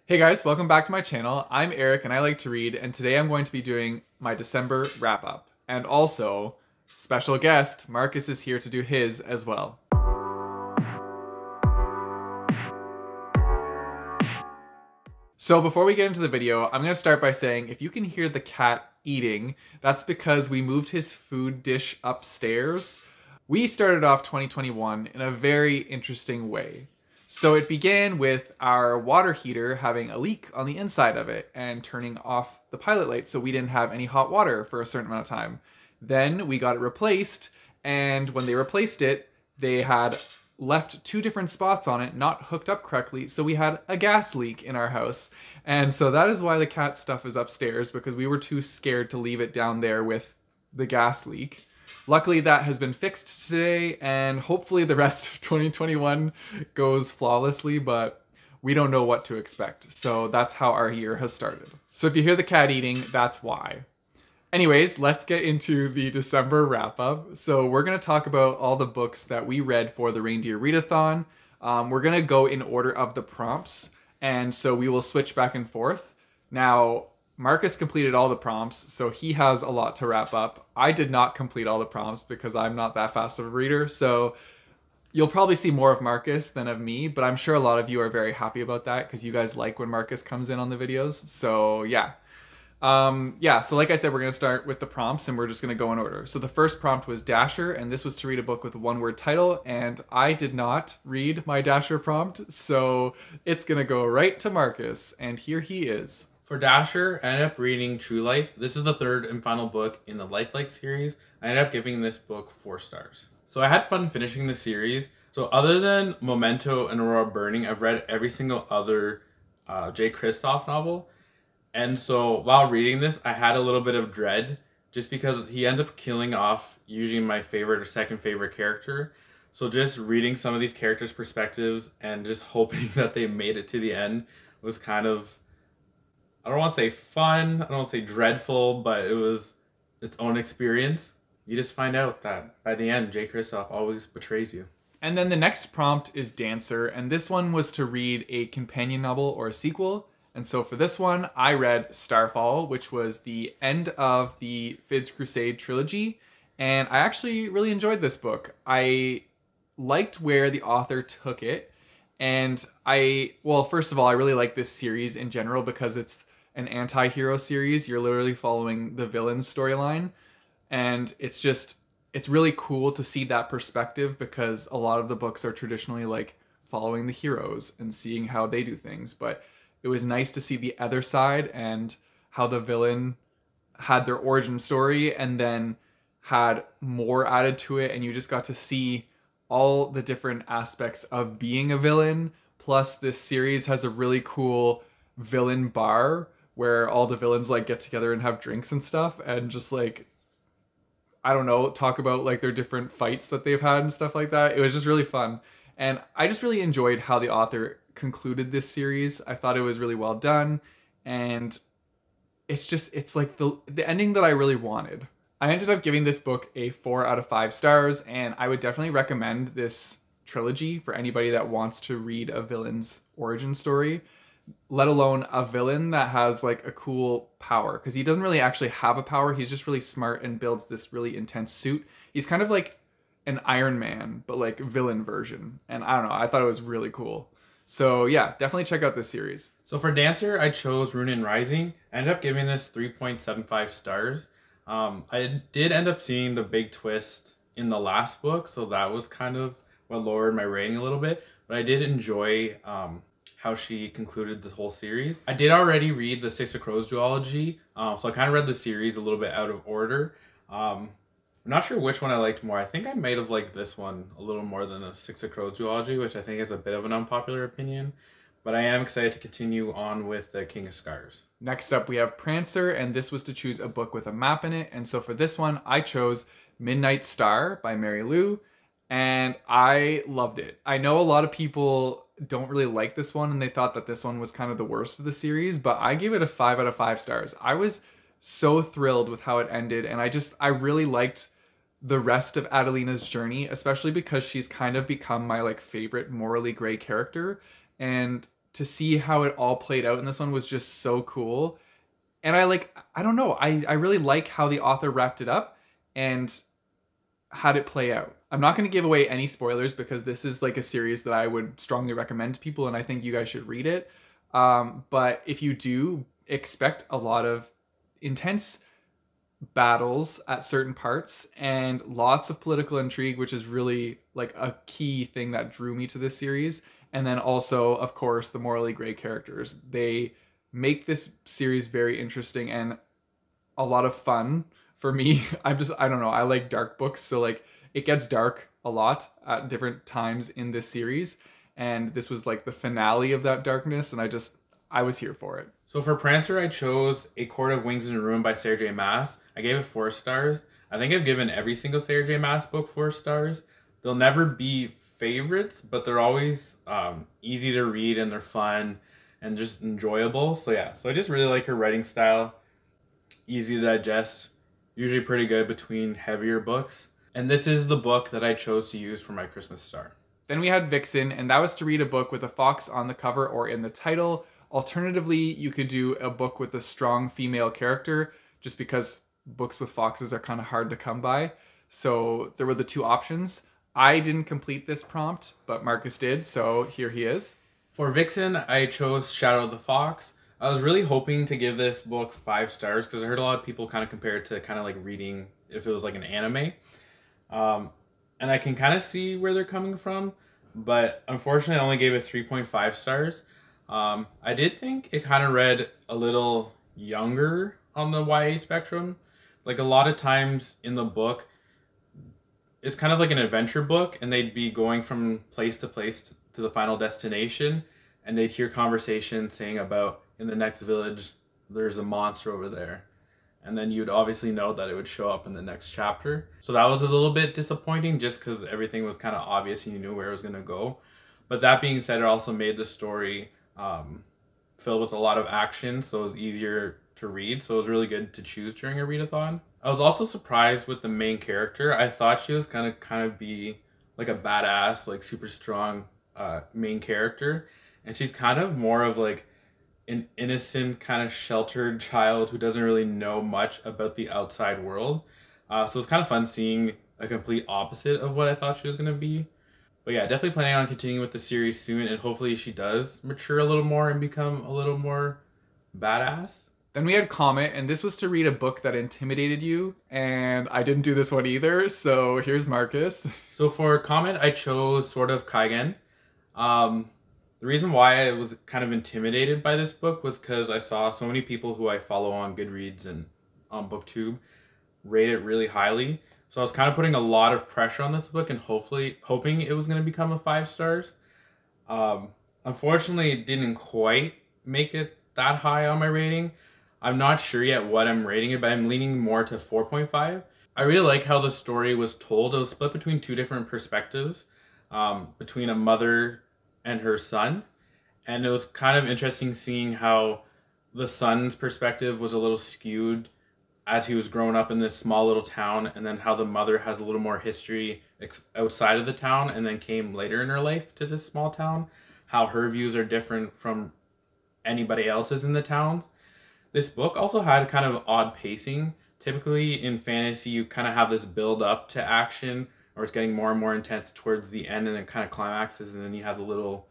Hey guys, welcome back to my channel. I'm Eric and I like to read, and today I'm going to be doing my December wrap-up. And also, special guest, Marcus is here to do his as well. So before we get into the video, I'm going to start by saying if you can hear the cat eating, that's because we moved his food dish upstairs. We started off 2021 in a very interesting way. So it began with our water heater having a leak on the inside of it and turning off the pilot light so we didn't have any hot water for a certain amount of time. Then we got it replaced, and when they replaced it, they had left two different spots on it, not hooked up correctly, so we had a gas leak in our house. And so that is why the cat stuff is upstairs, because we were too scared to leave it down there with the gas leak. Luckily, that has been fixed today, and hopefully the rest of 2021 goes flawlessly, but we don't know what to expect. So that's how our year has started. So if you hear the cat eating, that's why. Anyways, let's get into the December wrap-up. So we're going to talk about all the books that we read for the Reindeer Readathon. We're going to go in order of the prompts, and so we will switch back and forth. Now, Marcus completed all the prompts, so he has a lot to wrap up. I did not complete all the prompts because I'm not that fast of a reader, so you'll probably see more of Marcus than of me, but I'm sure a lot of you are very happy about that because you guys like when Marcus comes in on the videos. So yeah. So like I said, we're going to start with the prompts and we're just going to go in order. So the first prompt was Dasher, and this was to read a book with a one-word title, and I did not read my Dasher prompt, so it's going to go right to Marcus, and here he is. For Dasher, I ended up reading True Life. This is the third and final book in the Lifelike series. I ended up giving this book 4 stars. So I had fun finishing the series. So other than Memento and Aurora Burning, I've read every single other J. Kristoff novel. And so while reading this, I had a little bit of dread just because he ends up killing off usually my favorite or second favorite character. So just reading some of these characters' perspectives and just hoping that they made it to the end was kind of, I don't want to say fun, I don't want to say dreadful, but it was its own experience. You just find out that by the end, J. Kristoff always betrays you. And then the next prompt is Dancer, and this one was to read a companion novel or a sequel. And so for this one, I read Starfall, which was the end of the Fid's Crusade trilogy, and I actually really enjoyed this book. I liked where the author took it, and first of all, I really like this series in general because it's an anti-hero series. You're literally following the villain's storyline, and it's really cool to see that perspective because a lot of the books are traditionally like following the heroes and seeing how they do things, but it was nice to see the other side and how the villain had their origin story and then had more added to it, and you just got to see all the different aspects of being a villain. Plus, this series has a really cool villain bar where all the villains like get together and have drinks and stuff and just like, I don't know, talk about like their different fights that they've had and stuff like that. It was just really fun. And I just really enjoyed how the author concluded this series. I thought it was really well done, and it's like the ending that I really wanted. I ended up giving this book a 4 out of 5 stars, and I would definitely recommend this trilogy for anybody that wants to read a villain's origin story, let alone a villain that has like a cool power, because he doesn't really actually have a power. He's just really smart and builds this really intense suit. He's kind of like an Iron Man, but like villain version. And I don't know, I thought it was really cool. So yeah, definitely check out this series. So for Dancer, I chose Ronin Rising. I ended up giving this 3.75 stars. I did end up seeing the big twist in the last book, so that was kind of what lowered my rating a little bit. But I did enjoy how she concluded the whole series. I did already read the Six of Crows duology, so I kind of read the series a little bit out of order. I'm not sure which one I liked more. I think I might have liked this one a little more than the Six of Crows duology, which I think is a bit of an unpopular opinion. But I am excited to continue on with the King of Scars. Next up, we have Prancer, and this was to choose a book with a map in it. And so for this one, I chose Midnight Star by LaRue, and I loved it. I know a lot of people don't really like this one, and they thought that this one was kind of the worst of the series, but I gave it a 5 out of 5 stars. I was so thrilled with how it ended, and I really liked the rest of Adelina's journey, especially because she's kind of become my like favorite morally gray character. And to see how it all played out in this one was just so cool. And I don't know, I really like how the author wrapped it up and had it play out. I'm not going to give away any spoilers because this is like a series that I would strongly recommend to people, and I think you guys should read it. But if you do, expect a lot of intense battles at certain parts and lots of political intrigue, which is really like a key thing that drew me to this series. And then also, of course, the morally gray characters. They make this series very interesting and a lot of fun for me. I don't know, I like dark books, so like it gets dark a lot at different times in this series, and this was like the finale of that darkness, and I was here for it. So for Prancer, I chose A Court of Wings and Ruin by Sarah J. Maas. I gave it 4 stars. I think I've given every single Sarah J. Maas book 4 stars. They'll never be favorites, but they're always easy to read, and they're fun and just enjoyable. So yeah, so I just really like her writing style. Easy to digest, usually pretty good between heavier books. And this is the book that I chose to use for my Christmas star. Then we had Vixen, and that was to read a book with a fox on the cover or in the title. Alternatively, you could do a book with a strong female character, just because books with foxes are kind of hard to come by. So there were the 2 options. I didn't complete this prompt, but Marcus did, so here he is. For Vixen, I chose Shadow of the Fox. I was really hoping to give this book 5 stars because I heard a lot of people kind of compare it to kind of like reading if it was like an anime. And I can kind of see where they're coming from, but unfortunately I only gave it 3.5 stars. I did think it kind of read a little younger on the YA spectrum. Like a lot of times in the book, it's kind of like an adventure book, and they'd be going from place to place to the final destination, and they'd hear conversations saying about in the next village there's a monster over there, and then you'd obviously know that it would show up in the next chapter. So that was a little bit disappointing just because everything was kind of obvious and you knew where it was going to go. But that being said, it also made the story filled with a lot of action, so it was easier to read. So it was really good to choose during a readathon. I was also surprised with the main character. I thought she was gonna kind of be like a badass, like super strong main character, and she's kind of more of like an innocent, kind of sheltered child who doesn't really know much about the outside world. So it's kind of fun seeing a complete opposite of what I thought she was gonna be. But yeah, definitely planning on continuing with the series soon, and hopefully she does mature a little more and become a little more badass. Then we had Comet, and this was to read a book that intimidated you, and I didn't do this one either, so here's Marcus. So for Comet, I chose Sword of Kaigen. The reason why I was kind of intimidated by this book was because I saw so many people who I follow on Goodreads and on BookTube rate it really highly. So I was kind of putting a lot of pressure on this book and hoping it was going to become a 5 stars. Unfortunately, it didn't quite make it that high on my rating. I'm not sure yet what I'm rating it, but I'm leaning more to 4.5. I really like how the story was told. It was split between 2 different perspectives, between a mother and her son. And it was kind of interesting seeing how the son's perspective was a little skewed as he was growing up in this small little town, and then how the mother has a little more history outside of the town and then came later in her life to this small town, how her views are different from anybody else's in the town. This book also had kind of odd pacing. Typically in fantasy, you kind of have this build up to action, or it's getting more and more intense towards the end, and it kind of climaxes, and then you have the little,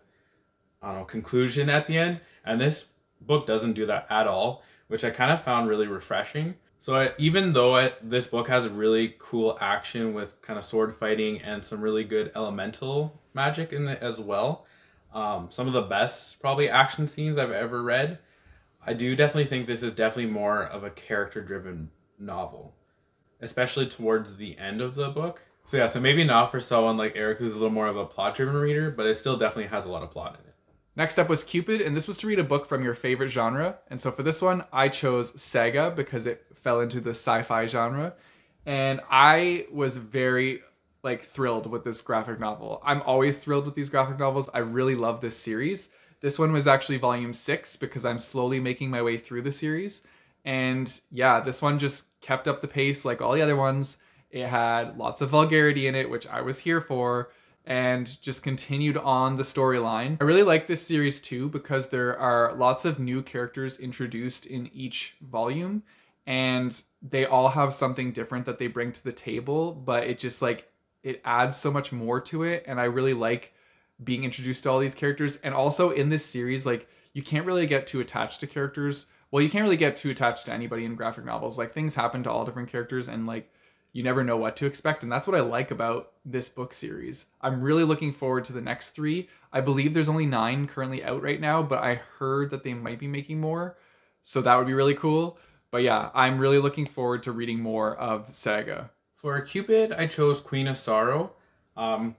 I don't know, conclusion at the end. And this book doesn't do that at all, which I kind of found really refreshing. So even though this book has a really cool action with kind of sword fighting and some really good elemental magic in it as well, some of the best probably action scenes I've ever read, I do definitely think this is definitely more of a character-driven novel, especially towards the end of the book. So yeah, so maybe not for someone like Eric who's a little more of a plot-driven reader, but it still definitely has a lot of plot in it. Next up was Cupid, and this was to read a book from your favorite genre. And so for this one, I chose saga because it fell into the sci-fi genre. And I was very thrilled with this graphic novel. I'm always thrilled with these graphic novels. I really love this series. This one was actually volume 6 because I'm slowly making my way through the series. And yeah, this one just kept up the pace like all the other ones. It had lots of vulgarity in it, which I was here for. and just continued on the storyline. I really like this series too because there are lots of new characters introduced in each volume, and they all have something different that they bring to the table, but it just like, it adds so much more to it, and I really like being introduced to all these characters. And also in this series, like, you can't really get too attached to characters. Well, you can't really get too attached to anybody in graphic novels. Like, things happen to all different characters, and like, you never know what to expect. And that's what I like about this book series. I'm really looking forward to the next 3. I believe there's only 9 currently out right now, but I heard that they might be making more. So that would be really cool. But yeah, I'm really looking forward to reading more of Saga. For Cupid, I chose Queen of Sorrow. You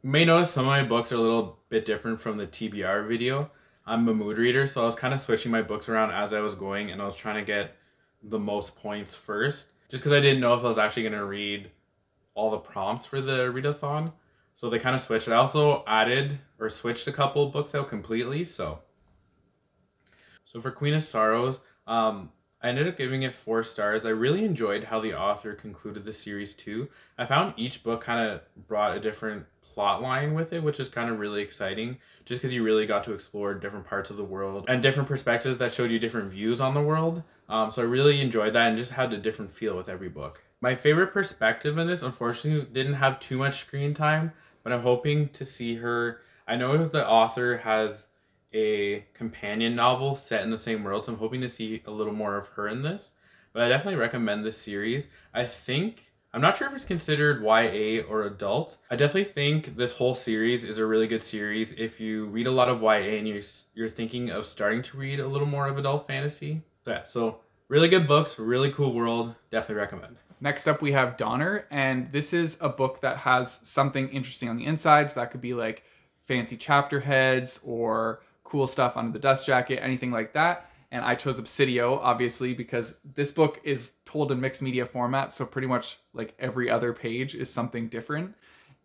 may notice some of my books are a little bit different from the TBR video. I'm a mood reader, so I was kind of switching my books around as I was going, and I was trying to get the most points first, just because I didn't know if I was actually going to read all the prompts for the readathon. So they kind of switched. I also added or switched a couple books out completely. So for Queen of Sorrows, I ended up giving it 4 stars. I really enjoyed how the author concluded the series too. I found each book kind of brought a different plot line with it, which is kind of really exciting, just because you really got to explore different parts of the world and different perspectives that showed you different views on the world. So I really enjoyed that and just had a different feel with every book. My favorite perspective in this, unfortunately, didn't have too much screen time, but I'm hoping to see her. I know the author has a companion novel set in the same world, so I'm hoping to see a little more of her in this. But I definitely recommend this series. I'm not sure if it's considered YA or adult. I definitely think this whole series is a really good series if you read a lot of YA and you're thinking of starting to read a little more of adult fantasy. So really good books, really cool world, definitely recommend. Next up we have Donner, and this is a book that has something interesting on the inside. So that could be like fancy chapter heads or cool stuff under the dust jacket, anything like that. And I chose Obsidio, obviously, because this book is told in mixed media format. So pretty much like every other page is something different.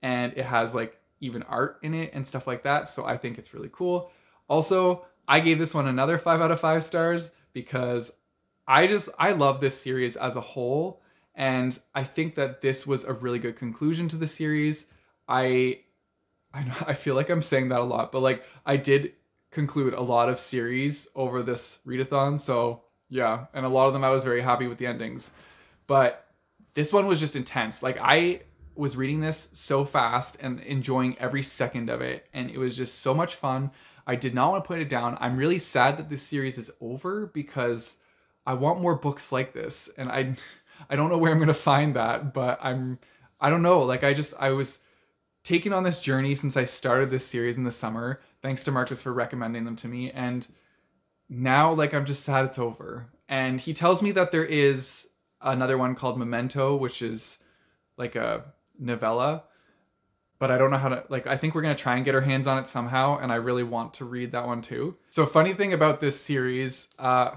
And it has like even art in it and stuff like that. So I think it's really cool. Also, I gave this one another 5 out of 5 stars because I love this series as a whole. And I think that this was a really good conclusion to the series. I feel like I'm saying that a lot, but like I did conclude a lot of series over this readathon. So yeah, and a lot of them I was very happy with the endings. But this one was just intense. Like I was reading this so fast and enjoying every second of it. And it was just so much fun. I did not want to put it down. I'm really sad that this series is over because I want more books like this. And I don't know where I'm going to find that, but I don't know. Like I was taken on this journey since I started this series in the summer. Thanks to Marcus for recommending them to me. And now like I'm just sad it's over. And he tells me that there is another one called Memento, which is like a novella, but I don't know how to, like, I think we're going to try and get our hands on it somehow. And I really want to read that one too. So funny thing about this series,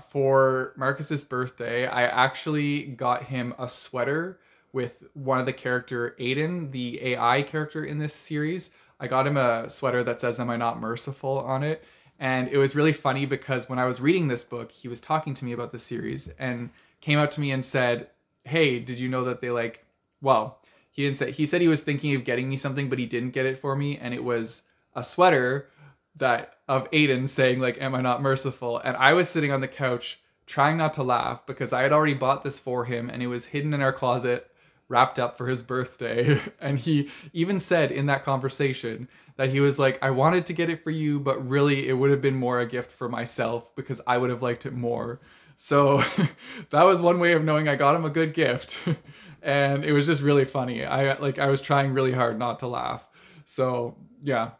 for Marcus's birthday, I actually got him a sweater with one of the character, Aiden, the AI character in this series. I got him a sweater that says, "Am I not merciful?" on it. And it was really funny because when I was reading this book, he was talking to me about the series and came up to me and said, "Hey, did you know that they like," well, he didn't say, he said he was thinking of getting me something, but he didn't get it for me. And it was a sweater that of Aiden saying like, "Am I not merciful?" And I was sitting on the couch trying not to laugh because I had already bought this for him and it was hidden in our closet, wrapped up for his birthday. And he even said in that conversation that he was like, "I wanted to get it for you, but really it would have been more a gift for myself because I would have liked it more." So that was one way of knowing I got him a good gift. And it was just really funny. I was trying really hard not to laugh. So yeah,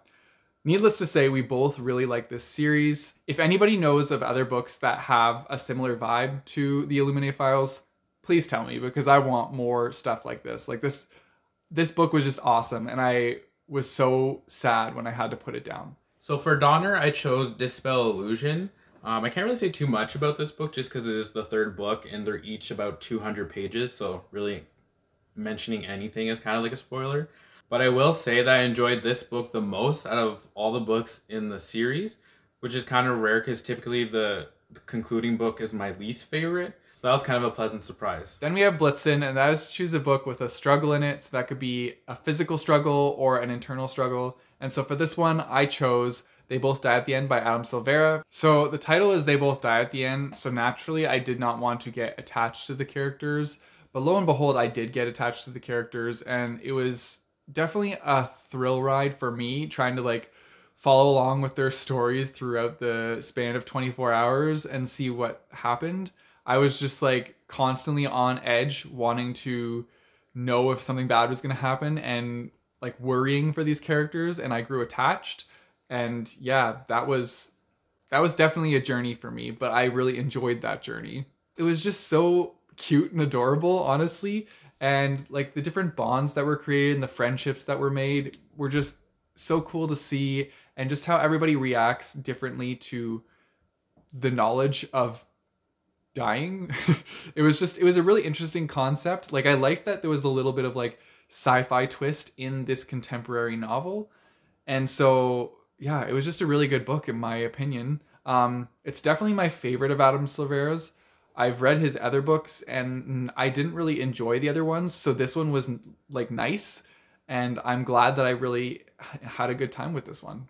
needless to say, we both really like this series. If anybody knows of other books that have a similar vibe to the Illuminae Files, please tell me because I want more stuff like this. Like this book was just awesome. And I was so sad when I had to put it down. So for Donner, I chose Dispel Illusion. I can't really say too much about this book just because it is the 3rd book and they're each about 200 pages. So really mentioning anything is kind of like a spoiler. But I will say that I enjoyed this book the most out of all the books in the series, which is kind of rare because typically the concluding book is my least favorite. So that was kind of a pleasant surprise. Then we have Blitzen, and that is to choose a book with a struggle in it. So that could be a physical struggle or an internal struggle. And so for this one, I chose They Both Die at the End by Adam Silvera. So the title is They Both Die at the End. So naturally, I did not want to get attached to the characters. But lo and behold, I did get attached to the characters. And it was definitely a thrill ride for me, trying to like follow along with their stories throughout the span of 24 hours and see what happened. I was just like constantly on edge, wanting to know if something bad was going to happen and like worrying for these characters, and I grew attached. And yeah, that was definitely a journey for me, but I really enjoyed that journey. It was just so cute and adorable, honestly, and like the different bonds that were created and the friendships that were made were just so cool to see, and just how everybody reacts differently to the knowledge of dying. It was a really interesting concept. Like I liked that there was a little bit of like sci-fi twist in this contemporary novel. And so yeah, it was just a really good book in my opinion. It's definitely my favorite of Adam Silvera's. I've read his other books and I didn't really enjoy the other ones, so this one was like nice, and I'm glad that I really had a good time with this one.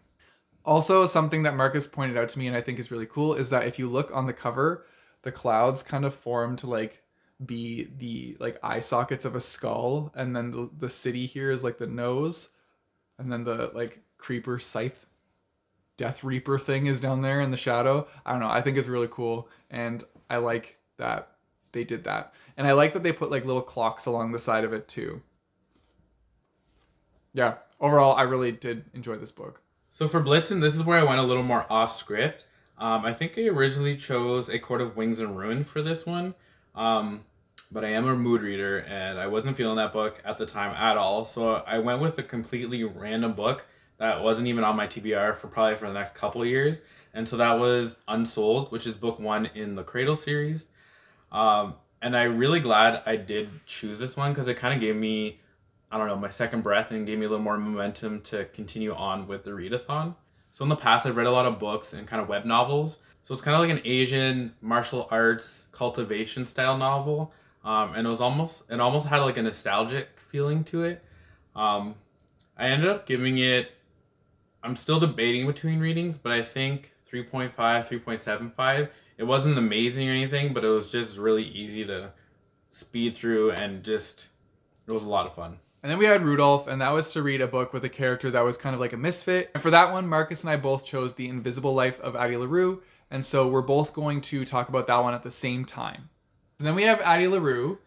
Also, something that Marcus pointed out to me and I think is really cool is that if you look on the cover, the clouds kind of form to like be the like eye sockets of a skull, and then the city here is like the nose, and then the like creeper scythe Death Reaper thing is down there in the shadow. I don't know, I think it's really cool, and I like that they did that. And I like that they put like little clocks along the side of it too. Yeah, overall, I really did enjoy this book. So for Blitzen, this is where I went a little more off script. I think I originally chose A Court of Wings and Ruin for this one. But I am a mood reader and I wasn't feeling that book at the time at all. So I went with a completely random book that wasn't even on my TBR for the next couple years. And so that was Unsold, which is book 1 in the Cradle series. And I'm really glad I did choose this one because it kind of gave me, I don't know, my second breath and gave me a little more momentum to continue on with the readathon. So in the past, I've read a lot of books and kind of web novels. So it's kind of like an Asian martial arts cultivation style novel. And it almost had like a nostalgic feeling to it. I ended up giving it, I'm still debating between readings, but I think 3.5, 3.75. It wasn't amazing or anything, but it was just really easy to speed through and just, it was a lot of fun. And then we had Rudolph, and that was to read a book with a character that was kind of like a misfit. And for that one, Marcus and I both chose The Invisible Life of Addie LaRue, and so we're both going to talk about that one at the same time. And then we have Addie LaRue.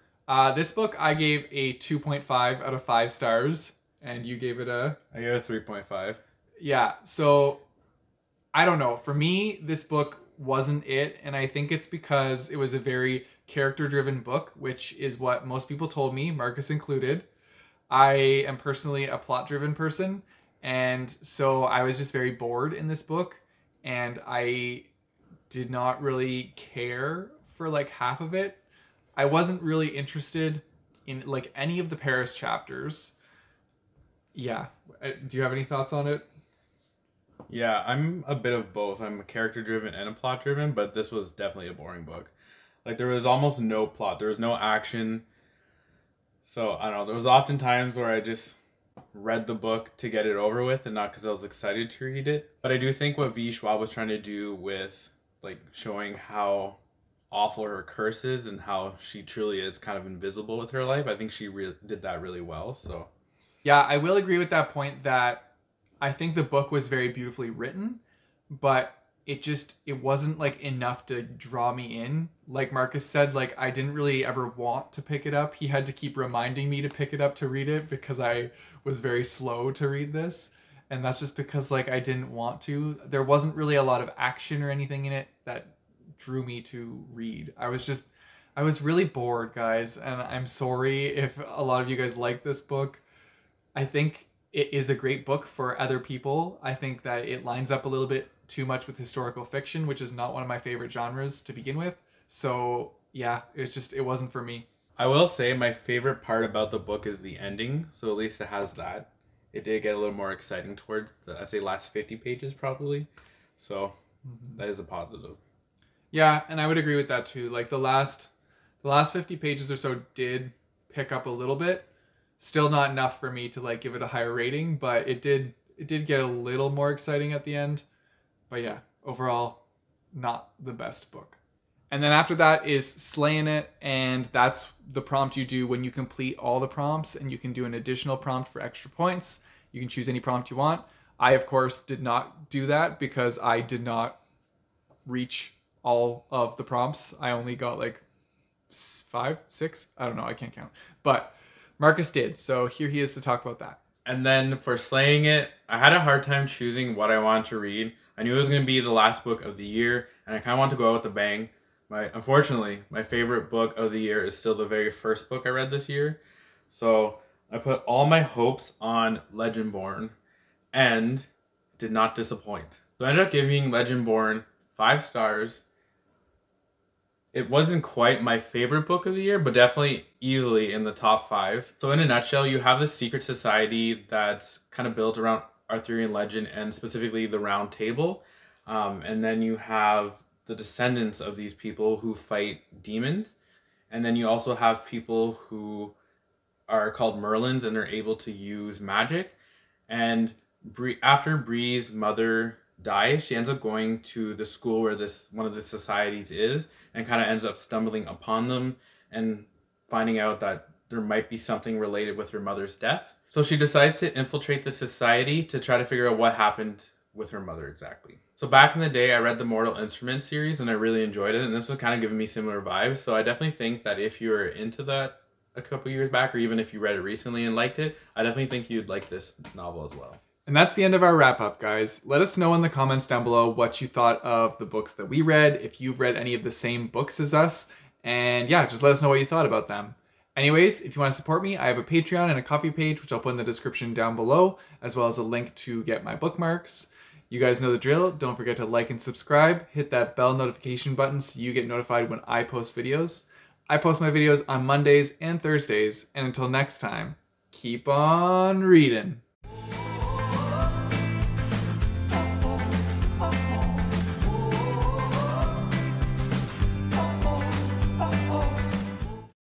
This book I gave a 2.5 out of 5 stars, and you gave it a... I gave it a 3.5. Yeah, so I don't know. For me, this book wasn't it, and I think it's because it was a very character-driven book, which is what most people told me, Marcus included. I am personally a plot-driven person, and so I was just very bored in this book, and I did not really care for like half of it. I wasn't really interested in like any of the Paris chapters. Yeah. Do you have any thoughts on it? Yeah, I'm a bit of both. I'm a character-driven and a plot-driven, but this was definitely a boring book. Like, there was almost no plot. There was no action. So, I don't know. There was often times where I just read the book to get it over with and not because I was excited to read it. But I do think what V. Schwab was trying to do with, like, showing how awful her curse is and how she truly is kind of invisible with her life, I think she did that really well, so... Yeah, I will agree with that point that I think the book was very beautifully written, but it wasn't like enough to draw me in. Like Marcus said, like I didn't really ever want to pick it up. He had to keep reminding me to pick it up to read it because I was very slow to read this. And that's just because like I didn't want to. There wasn't really a lot of action or anything in it that drew me to read. I was really bored, guys, and I'm sorry if a lot of you guys like this book. I think it is a great book for other people. I think that it lines up a little bit too much with historical fiction, which is not one of my favorite genres to begin with. So yeah, it wasn't for me. I will say my favorite part about the book is the ending. So at least it has that. It did get a little more exciting towards the, I'd say, last 50 pages probably. So that is a positive. Yeah, and I would agree with that too. Like the last The last 50 pages or so did pick up a little bit. Still not enough for me to like give it a higher rating, but it did get a little more exciting at the end. But yeah, overall, not the best book. And then after that is Slaying It, and that's the prompt you do when you complete all the prompts, and you can do an additional prompt for extra points. You can choose any prompt you want. I, of course, did not do that because I did not reach all of the prompts. I only got like 5, 6, I don't know, I can't count. But Marcus did, so here he is to talk about that. And then for Slaying It, I had a hard time choosing what I wanted to read. I knew it was going to be the last book of the year, and I kind of wanted to go out with a bang. Unfortunately, my favorite book of the year is still the very first book I read this year. So I put all my hopes on Legendborn, and did not disappoint. So I ended up giving Legendborn 5 stars. It wasn't quite my favorite book of the year, but definitely easily in the top 5. So in a nutshell, you have this secret society that's kind of built around Arthurian legend and specifically the Round Table. And then you have the descendants of these people who fight demons. And then you also have people who are called Merlins and they're able to use magic. And after Bree's mother dies, she ends up going to the school where one of the societies is, and kind of ends up stumbling upon them and finding out that there might be something related with her mother's death. So she decides to infiltrate the society to try to figure out what happened with her mother exactly. So back in the day, I read the Mortal Instruments series and I really enjoyed it, and this was kind of giving me similar vibes. So I definitely think that if you're into that a couple years back, or even if you read it recently and liked it, I definitely think you'd like this novel as well. And that's the end of our wrap-up, guys. Let us know in the comments down below what you thought of the books that we read, if you've read any of the same books as us, and yeah, just let us know what you thought about them. Anyways, if you want to support me, I have a Patreon and a Ko-fi page, which I'll put in the description down below, as well as a link to get my bookmarks. You guys know the drill. Don't forget to like and subscribe. Hit that bell notification button so you get notified when I post videos. I post my videos on Mondays and Thursdays, and until next time, keep on reading.